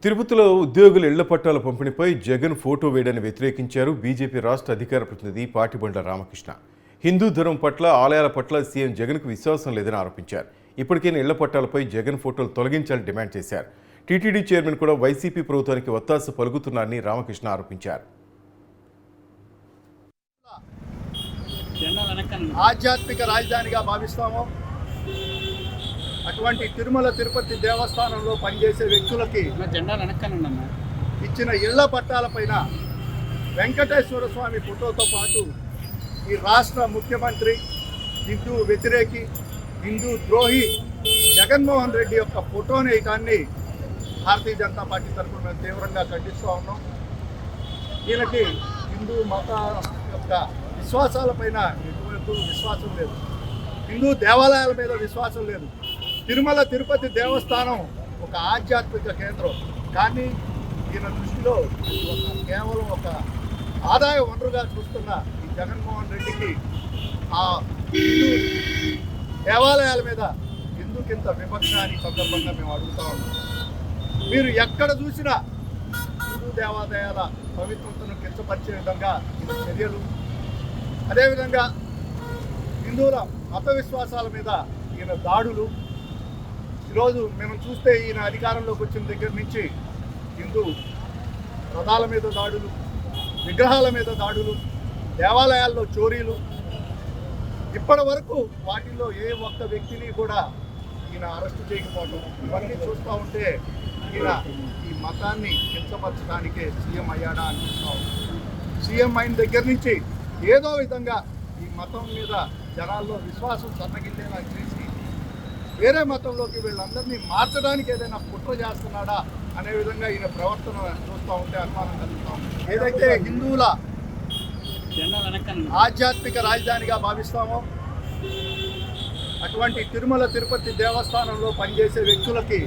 తిరుపతిలో ఉద్యోగుల ఇళ్ల పట్టాల పంపిణీపై జగన్ ఫోటో వేయడాన్ని వ్యతిరేకించారు బీజేపీ రాష్ట్ర అధికార ప్రతినిధి పాటిబండ్ల రామకృష్ణ. హిందూ ధర్మం పట్ల, ఆలయాల పట్ల సీఎం జగన్కు విశ్వాసం లేదని ఆరోపించారు. ఇప్పటికైనా ఇళ్ల పట్టాలపై జగన్ ఫోటోలు తొలగించాలని డిమాండ్ చేశారు. టీటీడీ చైర్మన్ కూడా వైసీపీ ప్రభుత్వానికి ఒత్తాస పలుకుతున్నారని రామకృష్ణ ఆరోపించారు. ఆధ్యాత్మిక రాజధానిగా భావిస్తాము. అటువంటి తిరుమల తిరుపతి దేవస్థానంలో పనిచేసే వ్యక్తులకి ఇచ్చిన ఇళ్ల పట్టాలపైన వెంకటేశ్వర స్వామి ఫోటోతో పాటు ఈ రాష్ట్ర ముఖ్యమంత్రి, హిందూ వ్యతిరేకి, హిందూ ద్రోహి జగన్మోహన్ రెడ్డి యొక్క ఫోటోని వేయటాన్ని భారతీయ జనతా పార్టీ తరఫున మేము తీవ్రంగా ఖండిస్తూ ఉన్నాం. ఈయనకి హిందూ మత యొక్క విశ్వాసాలపైన ఎటువంటి విశ్వాసం లేదు, హిందూ దేవాలయాల మీద విశ్వాసం లేదు. తిరుమల తిరుపతి దేవస్థానం ఒక ఆధ్యాత్మిక కేంద్రం, కానీ ఈయన దృష్టిలో కేవలం ఒక ఆదాయ వనరుగా చూస్తున్న ఈ జగన్మోహన్ రెడ్డికి ఆ హిందూ దేవాలయాల మీద ఎందుకింత వివక్ష అని సందర్భంగా మేము అడుగుతా ఉన్నాం. మీరు ఎక్కడ చూసినా హిందూ దేవాలయాల పవిత్రతను కించపరిచే విధంగా ఈ చర్యలు, అదేవిధంగా హిందువుల మత విశ్వాసాల మీద ఈయన దాడులు. ఈరోజు మేము చూస్తే ఈయన అధికారంలోకి వచ్చిన దగ్గర నుంచి హిందూ రథాల మీద దాడులు, విగ్రహాల మీద దాడులు, దేవాలయాల్లో చోరీలు, ఇప్పటి వరకు వాటిల్లో ఏ ఒక్క వ్యక్తిని కూడా ఈయన అరెస్టు చేయకపోవడం, ఇవన్నీ చూస్తూ ఉంటే ఈయన ఈ మతాన్ని కించపరచడానికే సీఎం అయ్యాడా అనిపిస్తూ ఉంది. సీఎం అయిన దగ్గర నుంచి ఏదో విధంగా ఈ మతం మీద జనాల్లో విశ్వాసం సన్నగిల్లేలా చేసి వేరే మతంలోకి వీళ్ళందరినీ మార్చడానికి ఏదైనా కుట్ర చేస్తున్నాడా అనే విధంగా ఈయన ప్రవర్తన చూస్తూ ఉంటే అనుమానం కలుగుతూ ఉంది. ఏదైతే హిందువుల ఆధ్యాత్మిక రాజధానిగా భావిస్తామో అటువంటి తిరుమల తిరుపతి దేవస్థానంలో పనిచేసే వ్యక్తులకి